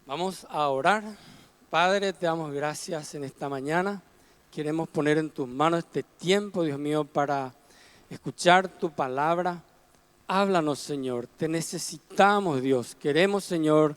Vamos a orar. Padre, te damos gracias en esta mañana. Queremos poner en tus manos este tiempo, Dios mío, para escuchar tu palabra. Háblanos, Señor. Te necesitamos, Dios. Queremos, Señor,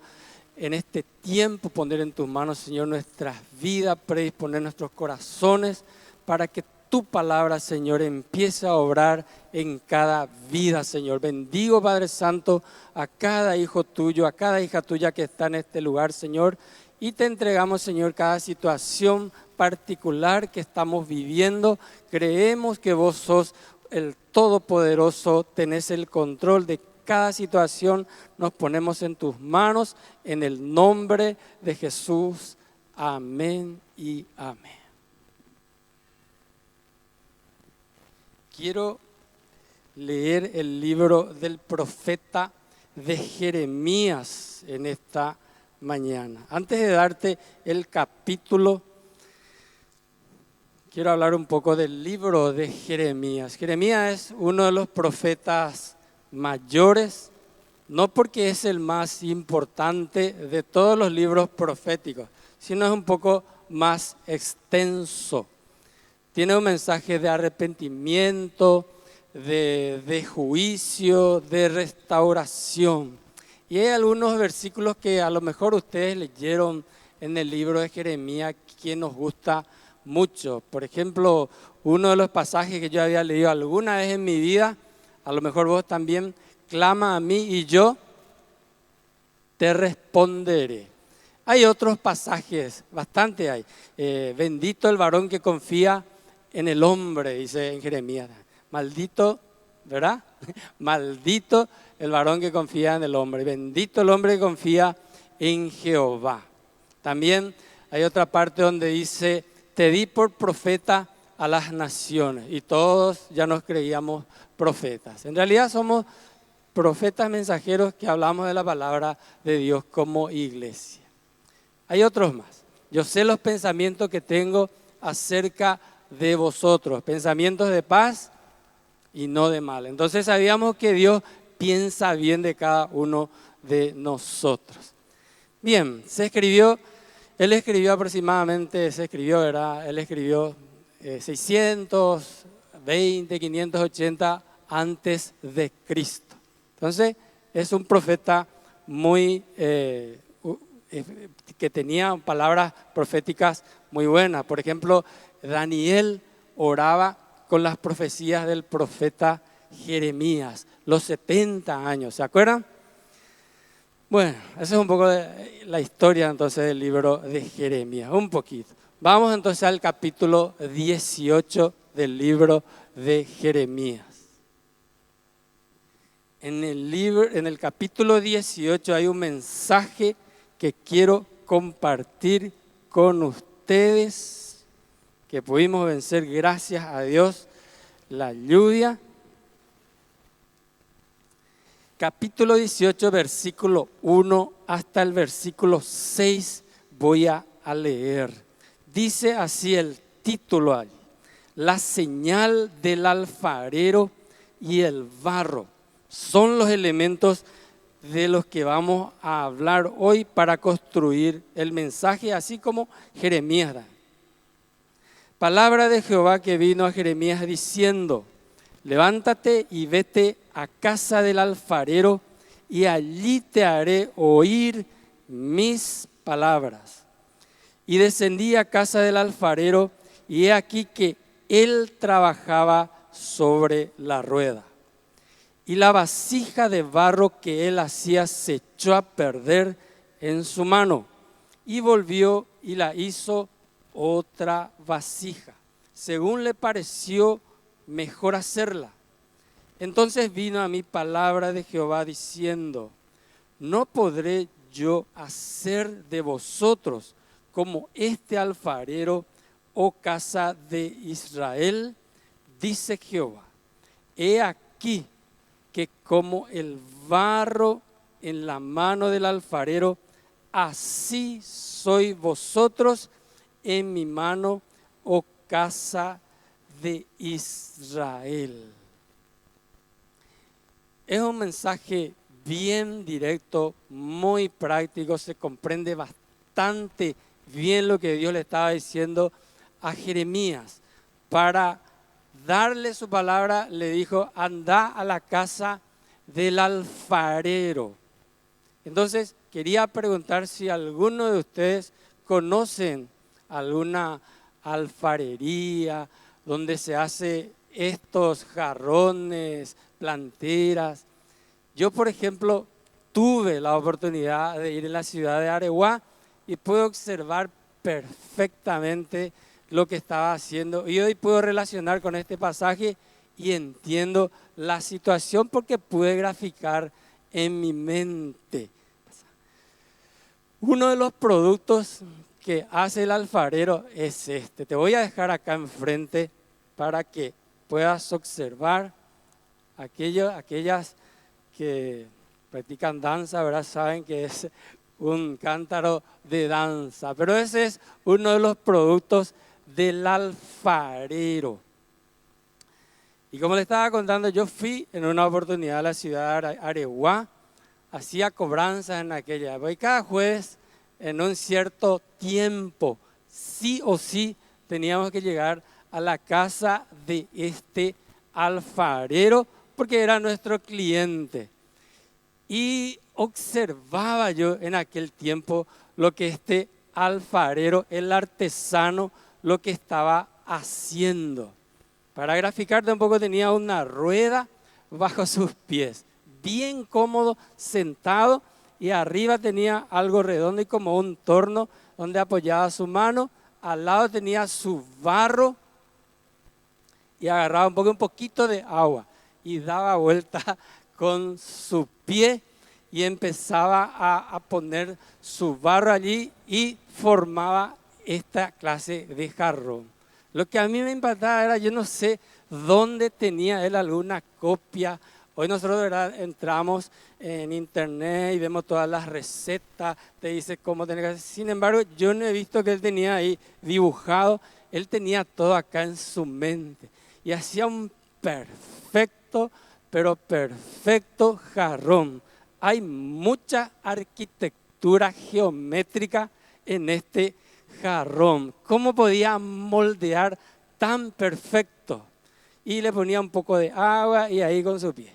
en este tiempo poner en tus manos, Señor, nuestras vidas, predisponer nuestros corazones para que tu palabra, Señor, empiece a obrar en cada vida, Señor. Bendigo, Padre Santo, a cada hijo tuyo, a cada hija tuya que está en este lugar, Señor. Y te entregamos, Señor, cada situación particular que estamos viviendo. Creemos que vos sos el Todopoderoso, tenés el control de cada situación. Nos ponemos en tus manos, en el nombre de Jesús. Amén y amén. Quiero leer el libro del profeta de Jeremías en esta mañana. Antes de darte el capítulo, quiero hablar un poco del libro de Jeremías. Jeremías es uno de los profetas mayores, no porque es el más importante de todos los libros proféticos, sino es un poco más extenso. Tiene un mensaje de arrepentimiento, de juicio, de restauración. Y hay algunos versículos que a lo mejor ustedes leyeron en el libro de Jeremías que nos gusta mucho. Por ejemplo, uno de los pasajes que yo había leído alguna vez en mi vida, a lo mejor vos también: clama a mí y yo te responderé. Hay otros pasajes, bastante hay. Bendito el varón que confía en el hombre, dice en Jeremías. Maldito, ¿verdad? Maldito el varón que confía en el hombre. Bendito el hombre que confía en Jehová. También hay otra parte donde dice: te di por profeta a las naciones. Y todos ya nos creíamos profetas. En realidad somos profetas mensajeros que hablamos de la palabra de Dios como iglesia. Hay otros más. Yo sé los pensamientos que tengo acerca de vosotros, pensamientos de paz y no de mal. Entonces sabíamos que Dios piensa bien de cada uno de nosotros. Bien, él escribió aproximadamente, ¿verdad? Él escribió 620, 580 antes de Cristo. Entonces es un profeta muy que tenía palabras proféticas muy buenas. Por ejemplo, Daniel oraba con las profecías del profeta Jeremías, los 70 años, ¿se acuerdan? Bueno, esa es un poco de la historia entonces del libro de Jeremías, un poquito. Vamos entonces al capítulo 18 del libro de Jeremías. En el capítulo 18 hay un mensaje que quiero compartir con ustedes, que pudimos vencer gracias a Dios la lluvia. Capítulo 18, versículo 1 hasta el versículo 6 voy a leer. Dice así el título ahí: la señal del alfarero y el barro son los elementos de los que vamos a hablar hoy para construir el mensaje, así como Jeremías da. Palabra de Jehová que vino a Jeremías diciendo: levántate y vete a casa del alfarero y allí te haré oír mis palabras. Y descendí a casa del alfarero y he aquí que él trabajaba sobre la rueda. Y la vasija de barro que él hacía se echó a perder en su mano y volvió y la hizo otra vasija, según le pareció mejor hacerla. Entonces vino a mí palabra de Jehová diciendo: ¿no podré yo hacer de vosotros como este alfarero, oh casa de Israel? Dice Jehová: he aquí que como el barro en la mano del alfarero, así sois vosotros en mi mano, oh casa de Israel. Es un mensaje bien directo, muy práctico, se comprende bastante bien lo que Dios le estaba diciendo a Jeremías. Para darle su palabra, le dijo: anda a la casa del alfarero. Entonces, quería preguntar si alguno de ustedes conocen alguna alfarería donde se hace estos jarrones, planteras. Yo, por ejemplo, tuve la oportunidad de ir en la ciudad de Areguá y puedo observar perfectamente lo que estaba haciendo. Y hoy puedo relacionar con este pasaje y entiendo la situación porque pude graficar en mi mente. Uno de los productos que hace el alfarero es este. Te voy a dejar acá enfrente para que puedas observar. Aquellas que practican danza, ¿verdad? Saben que es un cántaro de danza, pero ese es uno de los productos del alfarero. Y como le estaba contando, yo fui en una oportunidad a la ciudad de Areguá, hacía cobranzas en aquella época y cada jueves, en un cierto tiempo, sí o sí teníamos que llegar a la casa de este alfarero porque era nuestro cliente. Y observaba yo en aquel tiempo lo que este alfarero, el artesano, lo que estaba haciendo. Para graficarte un poco, tenía una rueda bajo sus pies, bien cómodo, sentado, y arriba tenía algo redondo y como un torno donde apoyaba su mano. Al lado tenía su barro y agarraba un poquito de agua y daba vuelta con su pie y empezaba a poner su barro allí y formaba esta clase de jarrón. Lo que a mí me impactaba era, yo no sé dónde tenía él alguna copia. Hoy nosotros, ¿verdad?, entramos en internet y vemos todas las recetas, te dice cómo tener que hacer. Sin embargo, yo no he visto que él tenía ahí dibujado, él tenía todo acá en su mente. Y hacía un perfecto, pero perfecto jarrón. Hay mucha arquitectura geométrica en este jarrón. ¿Cómo podía moldear tan perfecto? Y le ponía un poco de agua y ahí con su pie.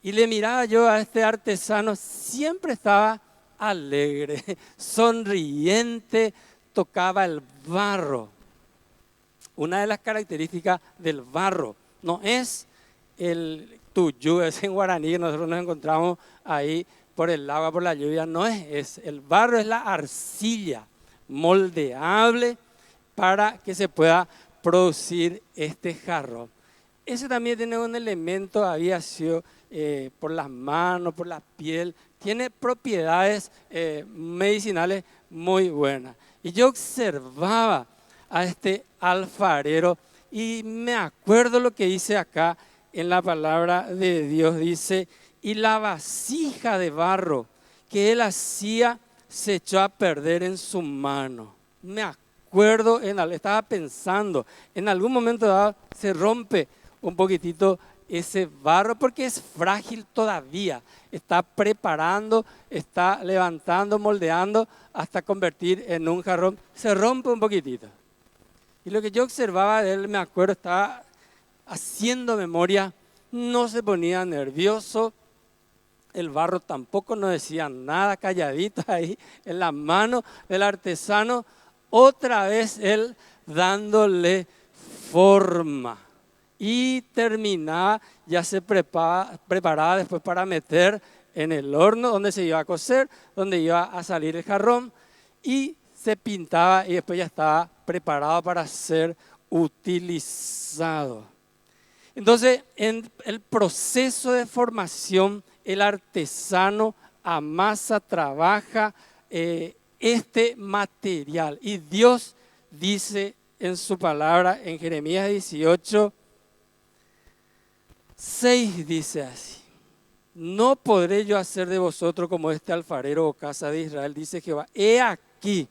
Y le miraba yo a este artesano, siempre estaba alegre, sonriente, tocaba el barro. Una de las características del barro no es el tuyú, es en guaraní que nosotros nos encontramos ahí por el agua, por la lluvia, no es el barro, es la arcilla moldeable para que se pueda producir este jarrón. Ese también tiene un elemento, había sido por las manos, por la piel, tiene propiedades medicinales muy buenas. Y yo observaba a este alfarero y me acuerdo lo que dice acá en la palabra de Dios, dice: y la vasija de barro que él hacía se echó a perder en su mano. Me acuerdo, estaba pensando, en algún momento dado se rompe un poquitito ese barro porque es frágil todavía, está preparando, está levantando, moldeando hasta convertir en un jarrón, se rompe un poquitito. Y lo que yo observaba de él, me acuerdo, estaba haciendo memoria, no se ponía nervioso, el barro tampoco no decía nada, calladito ahí en la mano del artesano, otra vez él dándole forma. Y terminaba, ya se preparaba después para meter en el horno donde se iba a cocer, donde iba a salir el jarrón, y se pintaba y después ya estaba preparado para ser utilizado. Entonces, en el proceso de formación, el artesano amasa, trabaja este material. Y Dios dice en su palabra, en Jeremías 18:6, dice así: no podré yo hacer de vosotros como este alfarero o casa de Israel, dice Jehová. He aquí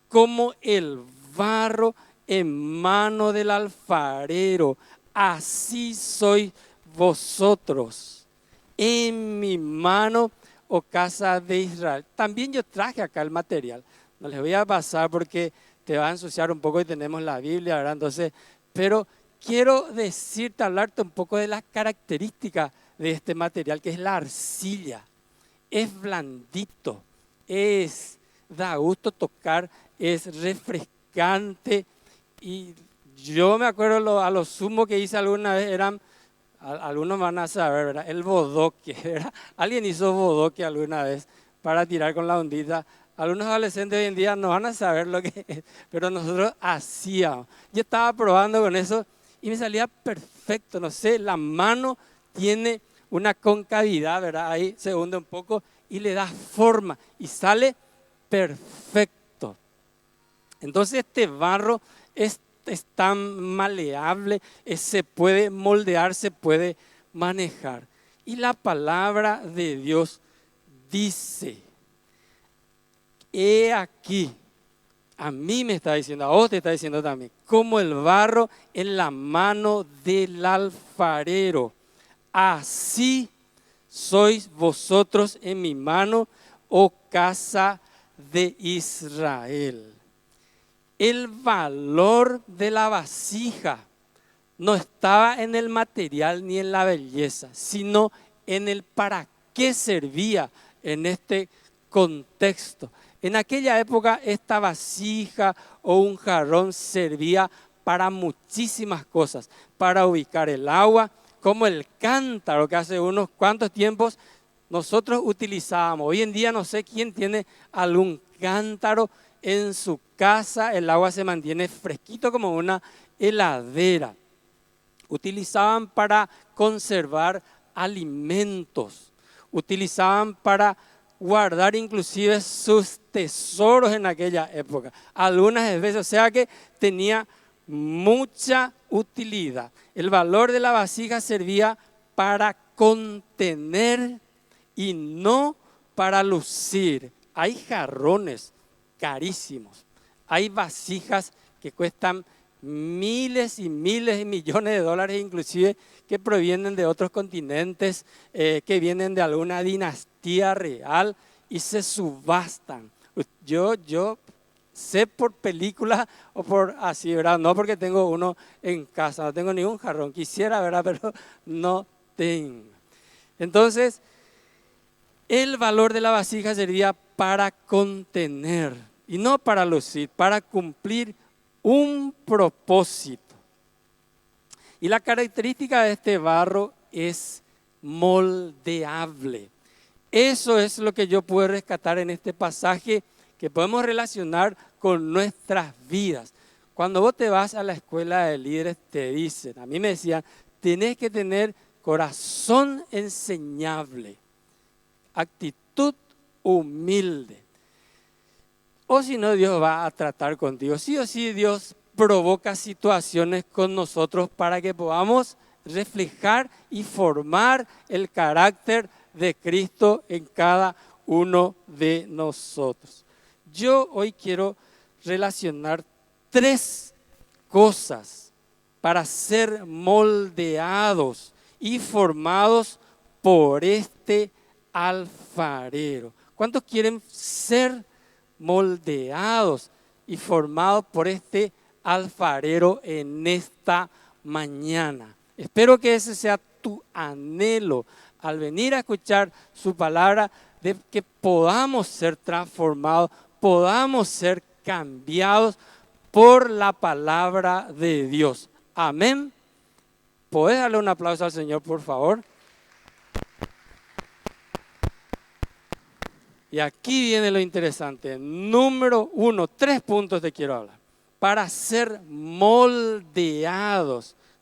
como el barro en mano del alfarero, así sois vosotros en mi mano, oh casa de Israel. También yo traje acá el material. No les voy a pasar porque te va a ensuciar un poco y tenemos la Biblia, ¿verdad? Entonces, pero quiero decirte, hablarte un poco de las características de este material, que es la arcilla. Es blandito, da gusto tocar, es refrescante. Y yo me acuerdo a lo sumo que hice alguna vez eran, algunos van a saber, ¿verdad? El bodoque, ¿verdad? Alguien hizo bodoque alguna vez para tirar con la ondita. Algunos adolescentes hoy en día no van a saber lo que es, pero nosotros hacíamos. Yo estaba probando con eso y me salía perfecto. No sé, la mano tiene una concavidad, ¿verdad? Ahí se hunde un poco y le da forma y sale perfecto. Entonces este barro es tan maleable, se puede moldear, se puede manejar. Y la palabra de Dios dice, he aquí, a mí me está diciendo, a vos te está diciendo también, como el barro en la mano del alfarero, así sois vosotros en mi mano, oh casa de Israel. El valor de la vasija no estaba en el material ni en la belleza, sino en el para qué servía en este contexto. En aquella época esta vasija o un jarrón servía para muchísimas cosas, para ubicar el agua, como el cántaro que hace unos cuantos tiempos nosotros utilizábamos. Hoy en día no sé quién tiene algún cántaro en su casa, el agua se mantiene fresquito como una heladera. Utilizaban para conservar alimentos, utilizaban para guardar inclusive sus tesoros en aquella época. Algunas veces, o sea que tenía mucha utilidad. El valor de la vasija servía para contener y no para lucir. Hay jarrones carísimos, hay vasijas que cuestan miles y miles y millones de dólares, inclusive que provienen de otros continentes, que vienen de alguna dinastía real y se subastan. Yo sé por película o por así, ¿verdad? No porque tengo uno en casa, no tengo ningún jarrón, quisiera, ¿verdad? Pero no tengo. Entonces, el valor de la vasija sería para contener y no para lucir, para cumplir un propósito. Y la característica de este barro es moldeable. Eso es lo que yo puedo rescatar en este pasaje que podemos relacionar con nuestras vidas. Cuando vos te vas a la escuela de líderes te dicen, a mí me decían, tenés que tener corazón enseñable, actitud humilde. O si no, Dios va a tratar contigo. Sí o sí, Dios provoca situaciones con nosotros para que podamos reflejar y formar el carácter de Cristo en cada uno de nosotros. Yo hoy quiero relacionar 3 cosas para ser moldeados y formados por este alfarero. ¿Cuántos quieren ser moldeados y formados por este alfarero en esta mañana? Espero que ese sea tu anhelo al venir a escuchar su palabra, de que podamos ser transformados, podamos ser cambiados por la palabra de Dios. Amén. ¿Puedes darle un aplauso al Señor, por favor? Y aquí viene lo interesante. Número 1, 3 puntos te quiero hablar. Para ser moldeados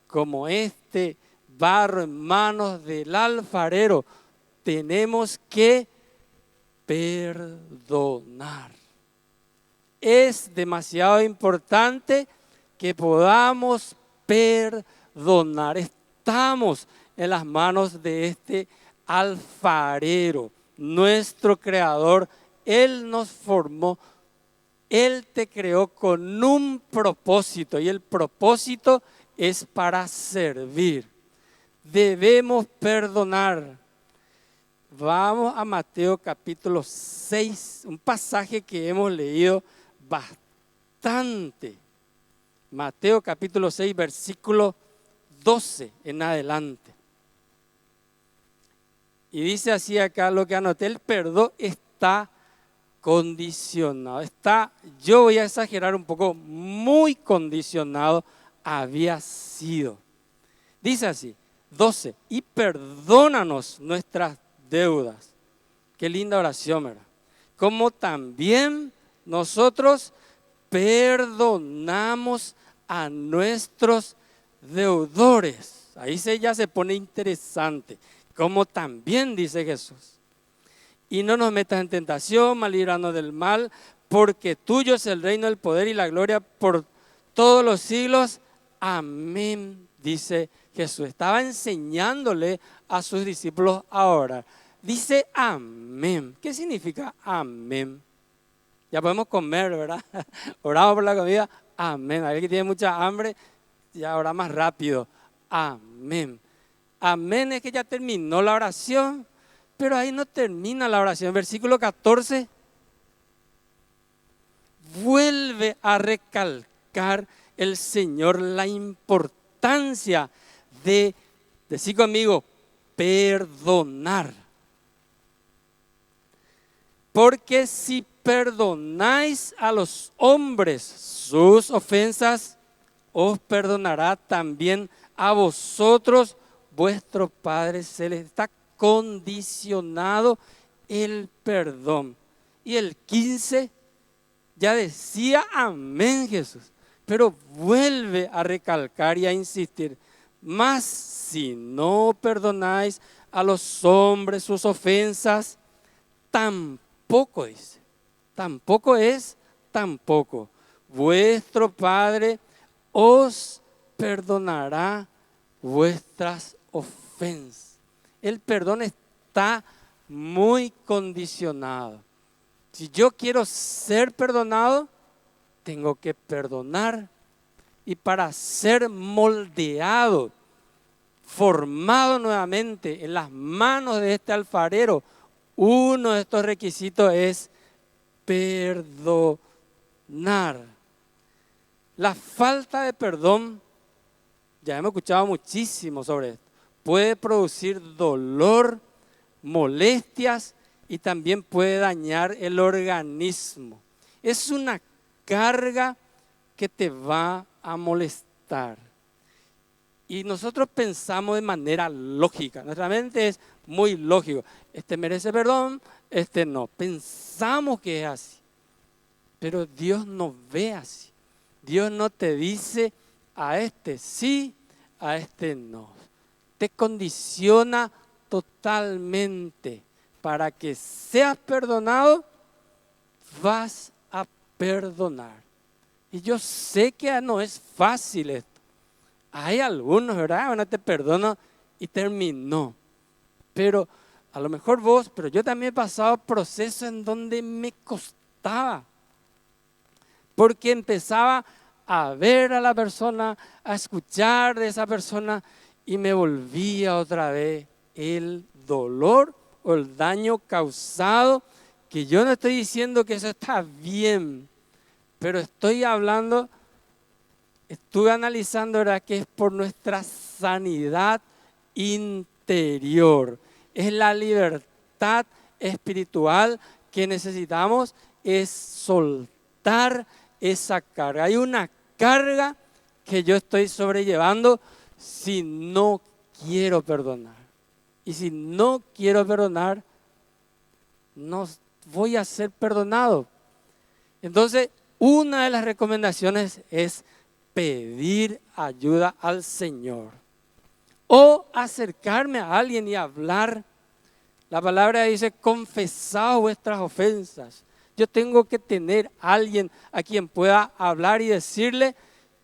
como este barro en manos del alfarero, tenemos que perdonar. Es demasiado importante que podamos perdonar. Estamos en las manos de este alfarero, nuestro creador. Él nos formó, Él te creó con un propósito y el propósito es para servir. Debemos perdonar. Vamos a Mateo capítulo 6, un pasaje que hemos leído bastante. Mateo capítulo 6, versículo 12 en adelante. Y dice así acá lo que anoté: el perdón está condicionado. Yo voy a exagerar un poco, muy condicionado había sido. Dice así, 12, y perdónanos nuestras deudas. Qué linda oración, ¿verdad? Como también nosotros perdonamos a nuestros deudores. Ahí ya se pone interesante. Como también dice Jesús. Y no nos metas en tentación, mal líbranos del mal, porque tuyo es el reino, el poder y la gloria por todos los siglos. Amén, dice Jesús. Estaba enseñándole a sus discípulos a orar. Dice amén. ¿Qué significa amén? Ya podemos comer, ¿verdad? Oramos por la comida. Amén. Alguien que tiene mucha hambre, ya ora más rápido. Amén. Amén es que ya terminó la oración, pero ahí no termina la oración. Versículo 14 vuelve a recalcar el Señor la importancia de, decir conmigo, perdonar. Porque si perdonáis a los hombres sus ofensas, os perdonará también a vosotros vuestro Padre Celestial. Está condicionado el perdón. Y el 15 ya decía amén Jesús, pero vuelve a recalcar y a insistir: mas si no perdonáis a los hombres sus ofensas, tampoco dice, tampoco vuestro Padre os perdonará vuestras ofensas. El perdón está muy condicionado. Si yo quiero ser perdonado, tengo que perdonar. Y para ser moldeado, formado nuevamente en las manos de este alfarero, uno de estos requisitos es perdonar. La falta de perdón, ya hemos escuchado muchísimo sobre esto, puede producir dolor, molestias y también puede dañar el organismo. Es una carga que te va a molestar. Y nosotros pensamos de manera lógica. Nuestra mente es muy lógico. Este merece perdón, este no. Pensamos que es así. Pero Dios no ve así. Dios no te dice a este sí, a este no. Te condiciona totalmente. Para que seas perdonado, vas a perdonar. Y yo sé que no es fácil esto. Hay algunos, ¿verdad? Bueno, te perdono y terminó. Pero a lo mejor vos, pero yo también he pasado procesos en donde me costaba. Porque empezaba a ver a la persona, a escuchar de esa persona y me volvía otra vez el dolor o el daño causado, que yo no estoy diciendo que eso está bien, pero estoy hablando, estuve analizando, ¿verdad?, que es por nuestra sanidad interior. Es la libertad espiritual que necesitamos, es soltar esa carga. Hay una carga que yo estoy sobrellevando si no quiero perdonar. Y si no quiero perdonar, no voy a ser perdonado. Entonces, una de las recomendaciones es pedir ayuda al Señor. O acercarme a alguien y hablar. La palabra dice: confesad vuestras ofensas. Yo tengo que tener a alguien a quien pueda hablar y decirle: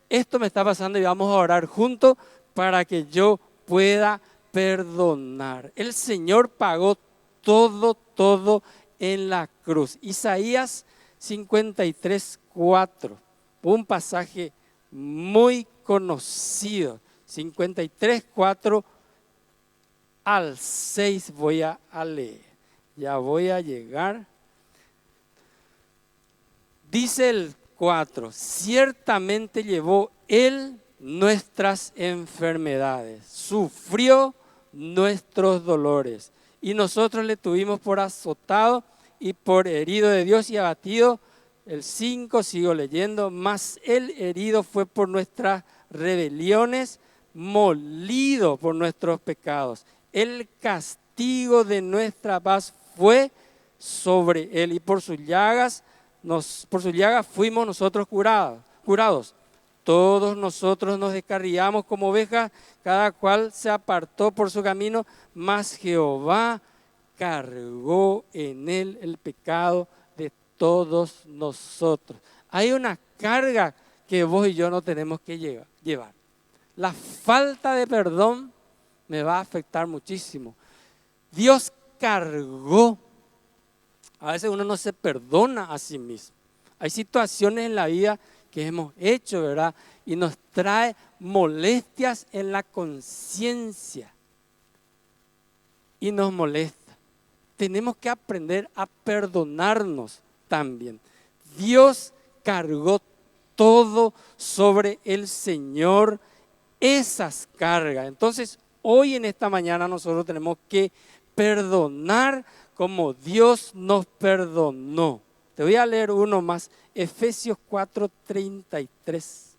esto me está pasando y vamos a orar juntos para que yo pueda perdonar. El Señor pagó todo en la cruz. Isaías 53:4, un pasaje muy conocido. 53:4 al 6 voy a leer. Ya voy a llegar. Dice el 4, ciertamente llevó Él nuestras enfermedades, sufrió nuestros dolores, y nosotros le tuvimos por azotado y por herido de Dios y abatido. El 5, sigo leyendo, mas Él herido fue por nuestras rebeliones, molido por nuestros pecados. El castigo de nuestra paz fue sobre Él, y por sus llagas fuimos nosotros curados. Todos nosotros nos descarriamos como ovejas, cada cual se apartó por su camino, mas Jehová cargó en él el pecado de todos nosotros. Hay una carga que vos y yo no tenemos que llevar. La falta de perdón me va a afectar muchísimo. Dios cargó. A veces uno no se perdona a sí mismo. Hay situaciones en la vida que hemos hecho, ¿verdad? Y nos trae molestias en la conciencia. Y nos molesta. Tenemos que aprender a perdonarnos también. Dios cargó todo sobre el Señor, esas cargas. Entonces, hoy en esta mañana nosotros tenemos que perdonar como Dios nos perdonó. Te voy a leer uno más, Efesios 4:33.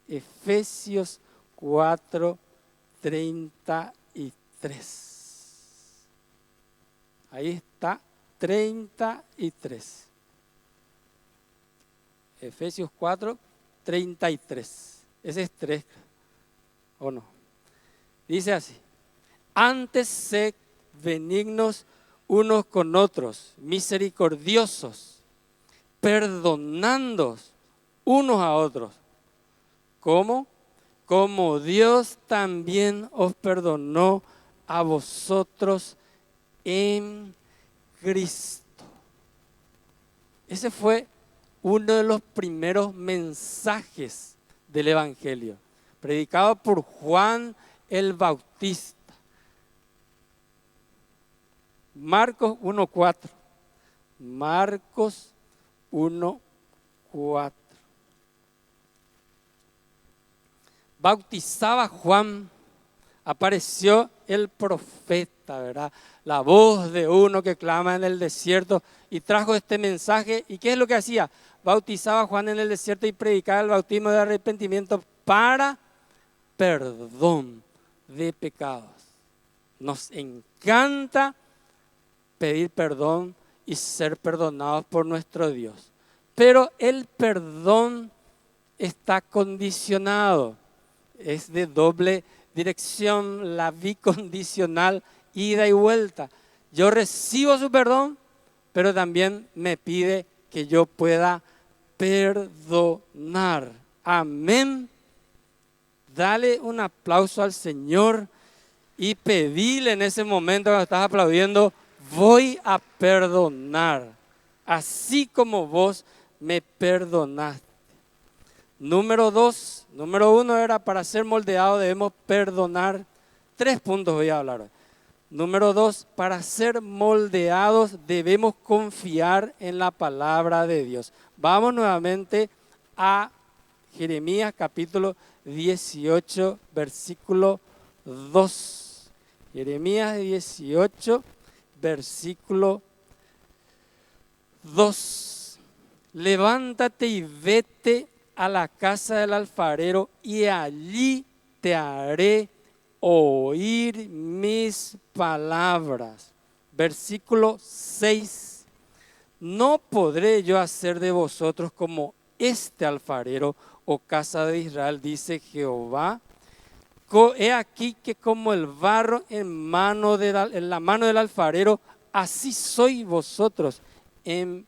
Efesios 4:33. Ahí está, 33. Efesios 4:33. Ese es 3, ¿o no? Dice así: antes sed benignos unos con otros, misericordiosos, perdonándoos unos a otros. ¿Cómo? Como Dios también os perdonó a vosotros en Cristo. Ese fue uno de los primeros mensajes del Evangelio, predicado por Juan el Bautista. Marcos 1:4. Marcos 1:4. Bautizaba Juan, apareció el profeta, ¿verdad? La voz de uno que clama en el desierto y trajo este mensaje. ¿Y qué es lo que hacía? Bautizaba Juan en el desierto y predicaba el bautismo de arrepentimiento para perdón de pecados. Nos encanta pedir perdón y ser perdonados por nuestro Dios. Pero el perdón está condicionado, es de doble dirección, la bicondicional, ida y vuelta. Yo recibo su perdón, pero también me pide que yo pueda perdonar. Amén. Dale un aplauso al Señor y pedile en ese momento cuando estás aplaudiendo: voy a perdonar, así como vos me perdonaste. Número 1 era: para ser moldeado debemos perdonar. 3 puntos voy a hablar hoy. Número 2, para ser moldeados debemos confiar en la palabra de Dios. Vamos nuevamente a Jeremías capítulo 18, versículo 2. Jeremías 18, versículo 2. Levántate y vete a la casa del alfarero y allí te haré oír mis palabras. Versículo 6. No podré yo hacer de vosotros como este alfarero, oh casa de Israel, dice Jehová. He aquí que como el barro en la mano del alfarero, así sois vosotros en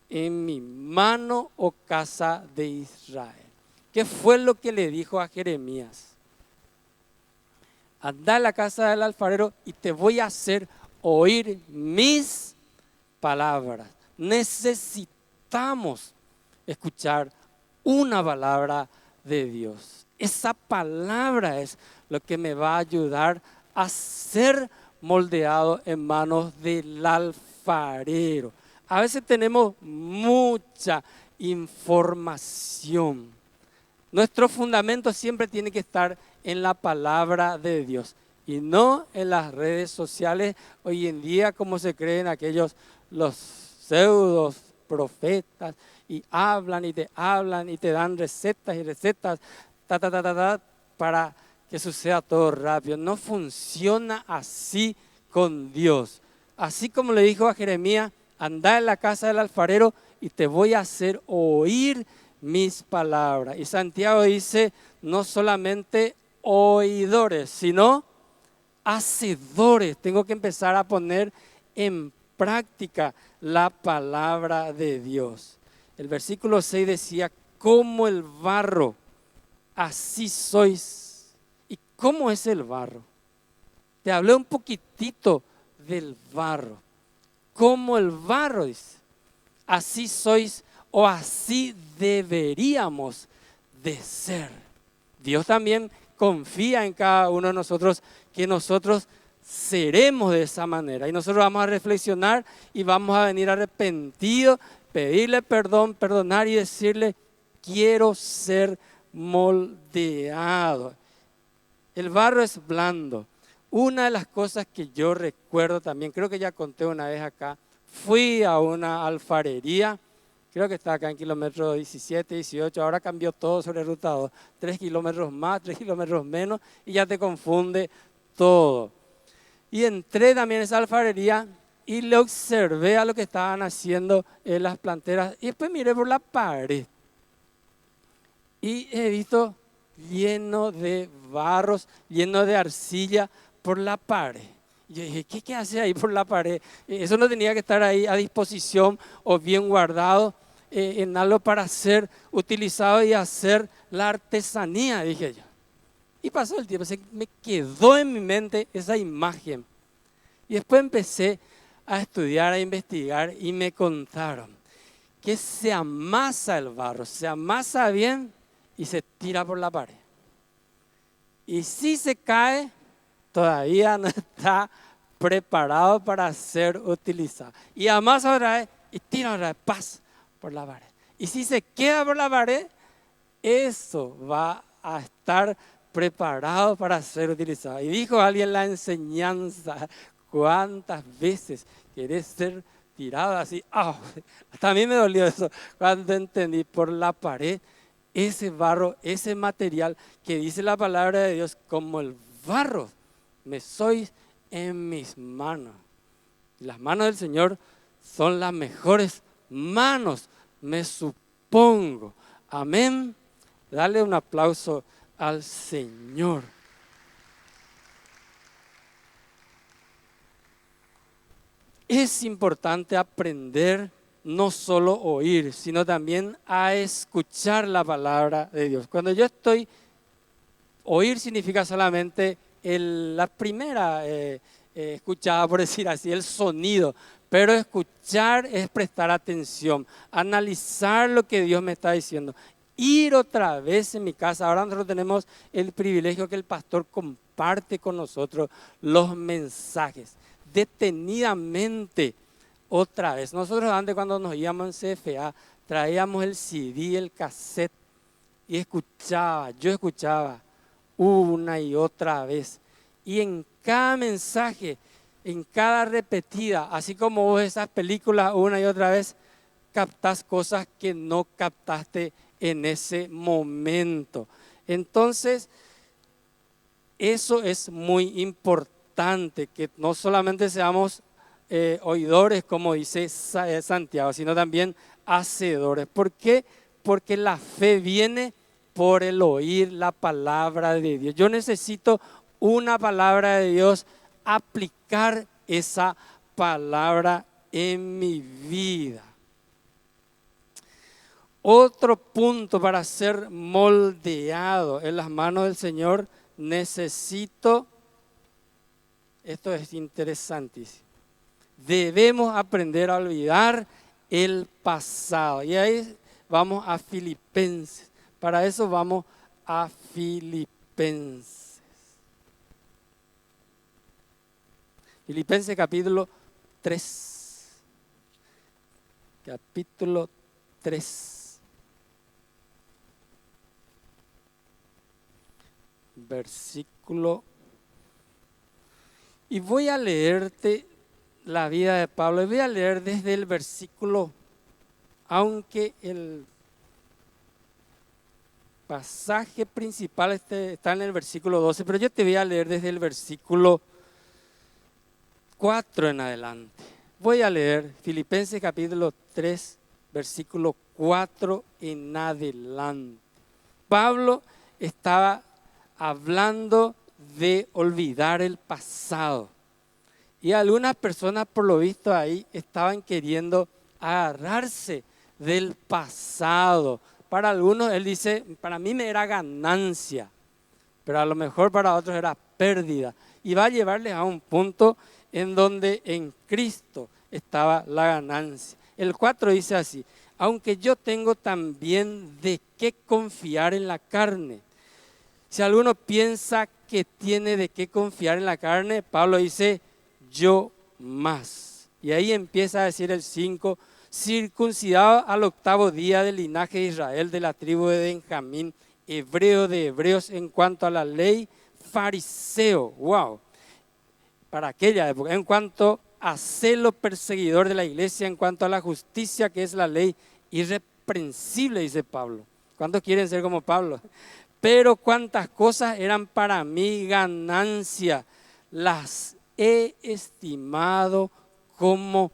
mi mano, oh casa de Israel. ¿Qué fue lo que le dijo a Jeremías? Anda a la casa del alfarero y te voy a hacer oír mis palabras. Necesitamos escuchar una palabra de Dios. Esa palabra es lo que me va a ayudar a ser moldeado en manos del alfarero. A veces tenemos mucha información. Nuestro fundamento siempre tiene que estar en la palabra de Dios y no en las redes sociales hoy en día, como se creen aquellos los pseudos profetas y hablan y te dan recetas y recetas para que suceda todo rápido. No funciona así con Dios. Así como le dijo a Jeremías, anda en la casa del alfarero y te voy a hacer oír mis palabras. Y Santiago dice, no solamente oidores, sino hacedores. Tengo que empezar a poner en práctica la palabra de Dios. El versículo 6 decía, como el barro, así sois. ¿Y cómo es el barro? Te hablé un poquitito del barro. Como el barro, dice, así sois o así deberíamos de ser. Dios también confía en cada uno de nosotros que nosotros seremos de esa manera. Y nosotros vamos a reflexionar y vamos a venir arrepentidos, pedirle perdón, perdonar y decirle, quiero ser moldeado. El barro es blando. Una de las cosas que yo recuerdo también, creo que ya conté una vez acá, fui a una alfarería, creo que está acá en kilómetro 17, 18, ahora cambió todo sobre ruta 2, 3 kilómetros más, 3 kilómetros menos y ya te confunde todo. Y entré también a esa alfarería y le observé a lo que estaban haciendo en las planteras y después miré por la pared y he visto lleno de barros, lleno de arcilla por la pared. Y yo dije, ¿qué hace ahí por la pared? Eso no tenía que estar ahí a disposición o bien guardado en algo para ser utilizado y hacer la artesanía, dije yo. Y pasó el tiempo, me quedó en mi mente esa imagen. Y después empecé a estudiar, a investigar y me contaron que se amasa el barro, se amasa bien y se tira por la pared. Y si se cae, todavía no está preparado para ser utilizado. Y amasa otra vez y tira otra vez, paz, por la pared. Y si se queda por la pared, eso va a estar preparado para ser utilizado. Y dijo alguien la enseñanza, ¿cuántas veces querés ser tirado así? Oh, hasta a mí me dolió eso cuando entendí por la pared. Ese barro, ese material que dice la palabra de Dios, como el barro, me sois en mis manos. Las manos del Señor son las mejores manos, me supongo. Amén. Dale un aplauso al Señor. Es importante aprender no solo oír, sino también a escuchar la palabra de Dios. Cuando yo estoy, oír significa solamente la primera escuchada, por decir así, el sonido. Pero escuchar es prestar atención, analizar lo que Dios me está diciendo. Ir otra vez en mi casa. Ahora nosotros tenemos el privilegio que el pastor comparte con nosotros los mensajes detenidamente otra vez. Nosotros antes cuando nos íbamos en CFA traíamos el CD, el cassette y yo escuchaba una y otra vez. Y en cada mensaje, en cada repetida, así como vos esas películas una y otra vez, captás cosas que no captaste en ese momento. Entonces, eso es muy importante, que no solamente seamos oidores, como dice Santiago, sino también hacedores. ¿Por qué? Porque la fe viene por el oír la palabra de Dios. Yo necesito una palabra de Dios, aplicar esa palabra en mi vida. Otro punto para ser moldeado en las manos del Señor, necesito, esto es interesantísimo, debemos aprender a olvidar el pasado. Y ahí vamos a Filipenses. Para eso vamos a Filipenses. Filipenses capítulo 3. Capítulo 3. Versículo. Y voy a leerte la vida de Pablo. Y voy a leer desde el versículo, aunque el pasaje principal está en el versículo 12, pero yo te voy a leer desde el versículo 4 en adelante. Voy a leer Filipenses capítulo 3, versículo 4 en adelante. Pablo estaba hablando de olvidar el pasado. Y algunas personas, por lo visto ahí, estaban queriendo agarrarse del pasado. Para algunos, él dice, para mí me era ganancia, pero a lo mejor para otros era pérdida. Y va a llevarles a un punto en donde en Cristo estaba la ganancia. El 4 dice así: aunque yo tengo también de qué confiar en la carne. Si alguno piensa que tiene de qué confiar en la carne, Pablo dice, yo más. Y ahí empieza a decir el 5, circuncidado al 8º día del linaje de Israel, de la tribu de Benjamín, hebreo de hebreos en cuanto a la ley, fariseo, wow, para aquella época, en cuanto a celo perseguidor de la iglesia, en cuanto a la justicia que es la ley, irreprensible, dice Pablo. ¿Cuántos quieren ser como Pablo? Pero cuántas cosas eran para mí ganancia, las he estimado como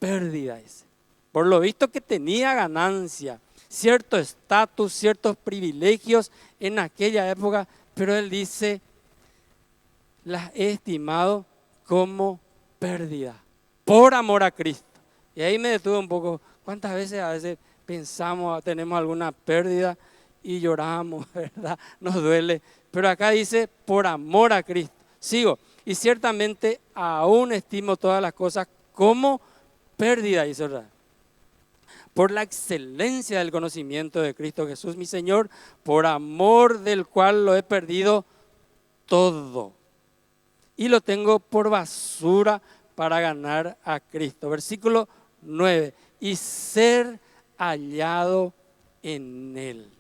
pérdida. Dice. Por lo visto que tenía ganancia, cierto estatus, ciertos privilegios en aquella época, pero él dice, las he estimado como pérdida, por amor a Cristo. Y ahí me detuve un poco, ¿cuántas veces a veces pensamos, tenemos alguna pérdida y lloramos, ¿verdad? Nos duele, pero acá dice, por amor a Cristo. Sigo, y ciertamente aún estimo todas las cosas como pérdida, dice, ¿verdad? Por la excelencia del conocimiento de Cristo Jesús, mi Señor, por amor del cual lo he perdido todo. Y lo tengo por basura para ganar a Cristo. Versículo 9. Y ser hallado en Él.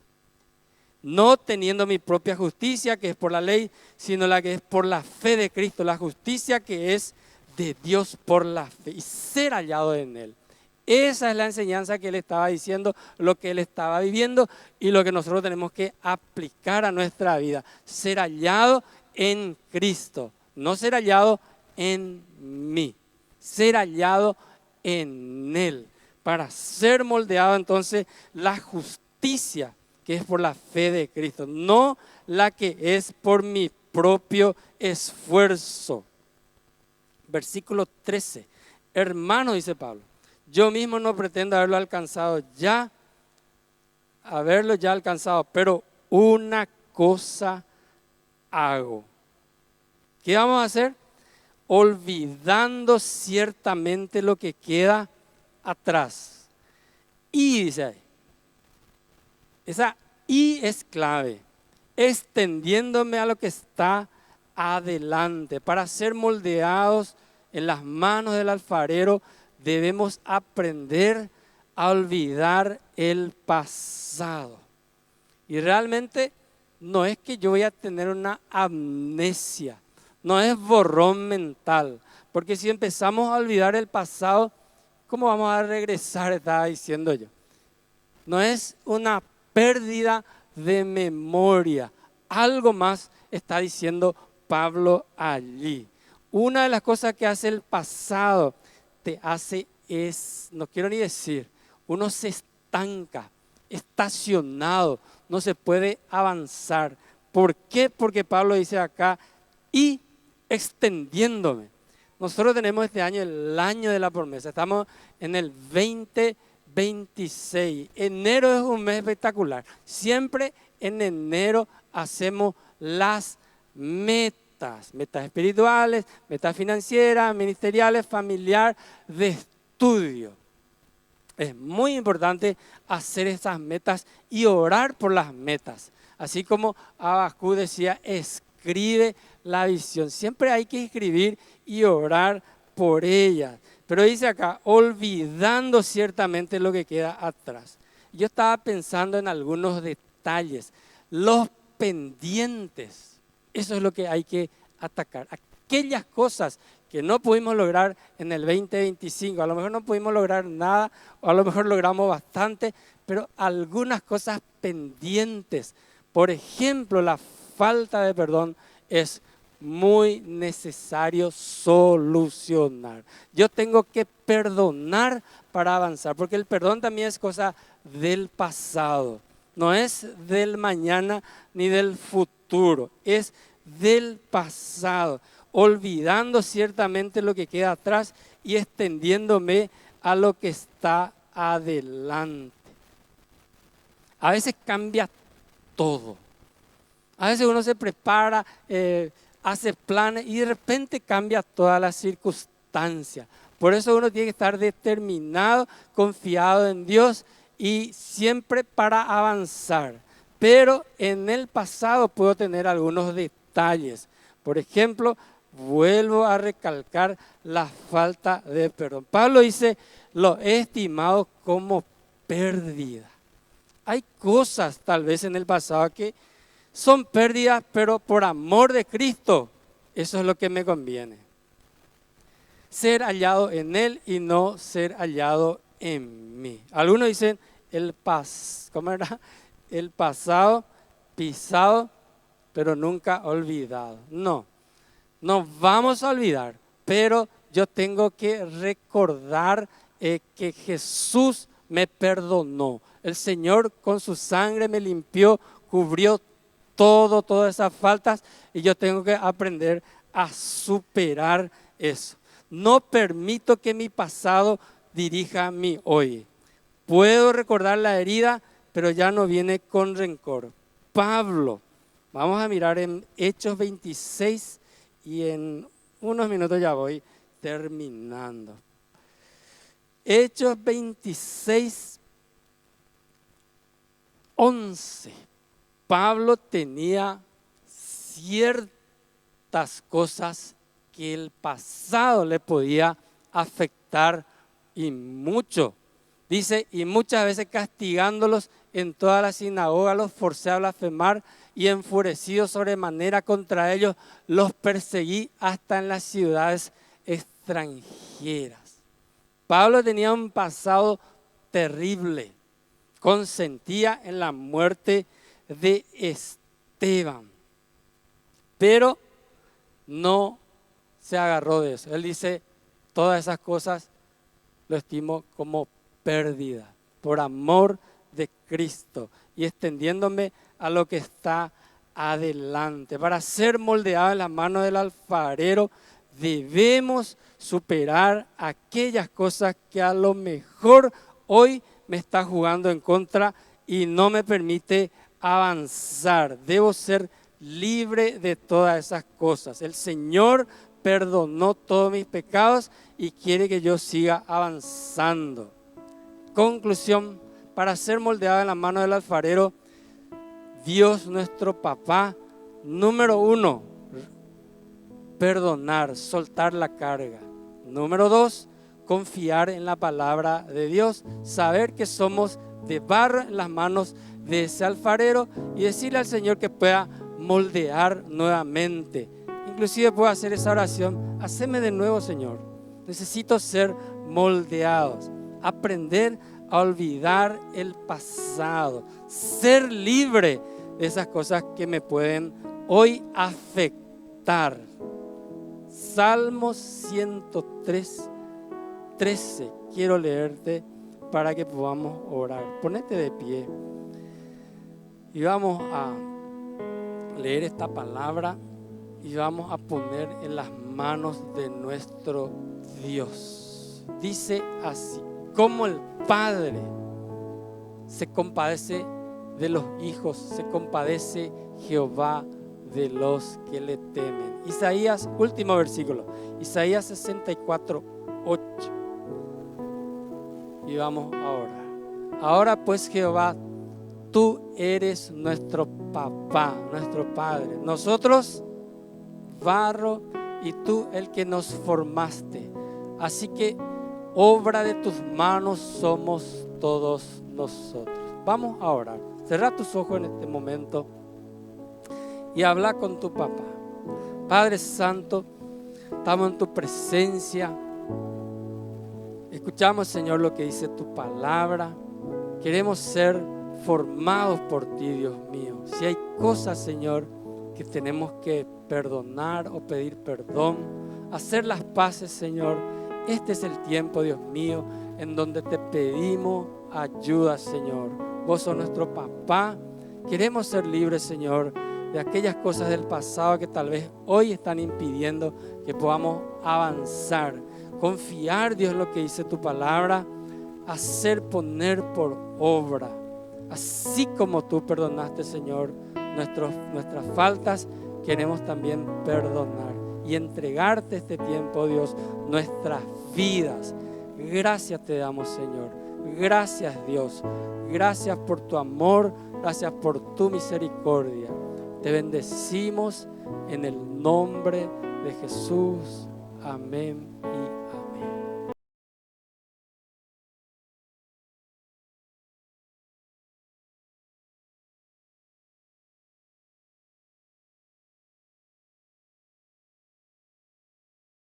No teniendo mi propia justicia, que es por la ley, sino la que es por la fe de Cristo. La justicia que es de Dios por la fe. Y ser hallado en Él. Esa es la enseñanza que Él estaba diciendo, lo que Él estaba viviendo y lo que nosotros tenemos que aplicar a nuestra vida. Ser hallado en Cristo. No ser hallado en mí, ser hallado en Él, para ser moldeado entonces la justicia que es por la fe de Cristo, no la que es por mi propio esfuerzo. Versículo 13, hermano, dice Pablo, yo mismo no pretendo haberlo ya alcanzado, pero una cosa hago. ¿Qué vamos a hacer? Olvidando ciertamente lo que queda atrás. Y dice ahí, esa y es clave, extendiéndome a lo que está adelante. Para ser moldeados en las manos del alfarero, debemos aprender a olvidar el pasado. Y realmente no es que yo voy a tener una amnesia. No es borrón mental, porque si empezamos a olvidar el pasado, ¿cómo vamos a regresar? Estaba diciendo yo. No es una pérdida de memoria. Algo más está diciendo Pablo allí. Una de las cosas que hace el pasado te hace no quiero ni decir, uno se estanca, estacionado, no se puede avanzar. ¿Por qué? Porque Pablo dice acá, y extendiéndome. Nosotros tenemos este año el año de la promesa. Estamos en el 2026. Enero es un mes espectacular. Siempre en enero hacemos las metas espirituales, metas financieras, ministeriales, familiar, de estudio. Es muy importante hacer esas metas y orar por las metas. Así como Abacú decía, escribe la visión. Siempre hay que escribir y orar por ella. Pero dice acá, olvidando ciertamente lo que queda atrás. Yo estaba pensando en algunos detalles, los pendientes. Eso es lo que hay que atacar. Aquellas cosas que no pudimos lograr en el 2025, a lo mejor no pudimos lograr nada, o a lo mejor logramos bastante, pero algunas cosas pendientes. Por ejemplo, la falta de perdón es muy necesario solucionar. Yo tengo que perdonar para avanzar, porque el perdón también es cosa del pasado, no es del mañana ni del futuro, es del pasado, olvidando ciertamente lo que queda atrás y extendiéndome a lo que está adelante. A veces cambia todo. A veces uno se prepara, hace planes y de repente cambia toda la circunstancia. Por eso uno tiene que estar determinado, confiado en Dios y siempre para avanzar. Pero en el pasado puedo tener algunos detalles. Por ejemplo, vuelvo a recalcar la falta de perdón. Pablo dice, lo he estimado como pérdida. Hay cosas tal vez en el pasado que son pérdidas, pero por amor de Cristo, eso es lo que me conviene. Ser hallado en Él y no ser hallado en mí. Algunos dicen, ¿cómo era? El pasado pisado, pero nunca olvidado. No vamos a olvidar, pero yo tengo que recordar que Jesús me perdonó. El Señor con su sangre me limpió, cubrió todas esas faltas y yo tengo que aprender a superar eso. No permito que mi pasado dirija mi hoy. Puedo recordar la herida, pero ya no viene con rencor. Pablo, vamos a mirar en Hechos 26 y en unos minutos ya voy terminando. Hechos 26, 11. Pablo tenía ciertas cosas que el pasado le podía afectar y mucho. Dice, y muchas veces castigándolos en toda la sinagoga, los forcé a blasfemar y enfurecido sobremanera contra ellos, los perseguí hasta en las ciudades extranjeras. Pablo tenía un pasado terrible, consentía en la muerte de Esteban, pero no se agarró de eso. Él dice, todas esas cosas lo estimo como pérdida, por amor de Cristo y extendiéndome a lo que está adelante. Para ser moldeado en la mano del alfarero, debemos superar aquellas cosas que a lo mejor hoy me está jugando en contra y no me permite avanzar. Debo ser libre de todas esas cosas. El Señor perdonó todos mis pecados y quiere que yo siga avanzando. Conclusión, para ser moldeado en la mano del alfarero, Dios nuestro papá, número 1, perdonar, soltar la carga. Número 2, confiar en la palabra de Dios, saber que somos de barro en las manos de ese alfarero y decirle al Señor que pueda moldear nuevamente. Inclusive puedo hacer esa oración, haceme de nuevo, Señor. Necesito ser moldeados, aprender a olvidar el pasado, ser libre de esas cosas que me pueden hoy afectar. Salmo 103, 13. Quiero leerte para que podamos orar. Ponete de pie y vamos a leer esta palabra y vamos a poner en las manos de nuestro Dios. Dice así, como el Padre se compadece de los hijos, se compadece Jehová de los que le temen. Isaías, último versículo, Isaías 64, 8. Y vamos a orar. Ahora pues, Jehová, tú eres nuestro papá, nuestro Padre. Nosotros barro y tú el que nos formaste. Así que obra de tus manos somos todos nosotros. Vamos a orar. Cerra tus ojos en este momento y habla con tu papá. Padre Santo, estamos en tu presencia. Escuchamos, Señor, lo que dice tu palabra. Queremos ser formados por ti, Dios mío. Si hay cosas, Señor, que tenemos que perdonar o pedir perdón, hacer las paces, Señor, este es el tiempo, Dios mío, en donde te pedimos ayuda, Señor. Vos sos nuestro papá. Queremos ser libres, Señor, de aquellas cosas del pasado que tal vez hoy están impidiendo que podamos avanzar. Confiar, Dios, en lo que dice tu palabra. Hacer, poner por obra. Así como tú perdonaste, Señor, nuestras faltas, queremos también perdonar y entregarte este tiempo, Dios, nuestras vidas. Gracias te damos, Señor. Gracias, Dios. Gracias por tu amor. Gracias por tu misericordia. Te bendecimos en el nombre de Jesús. Amén y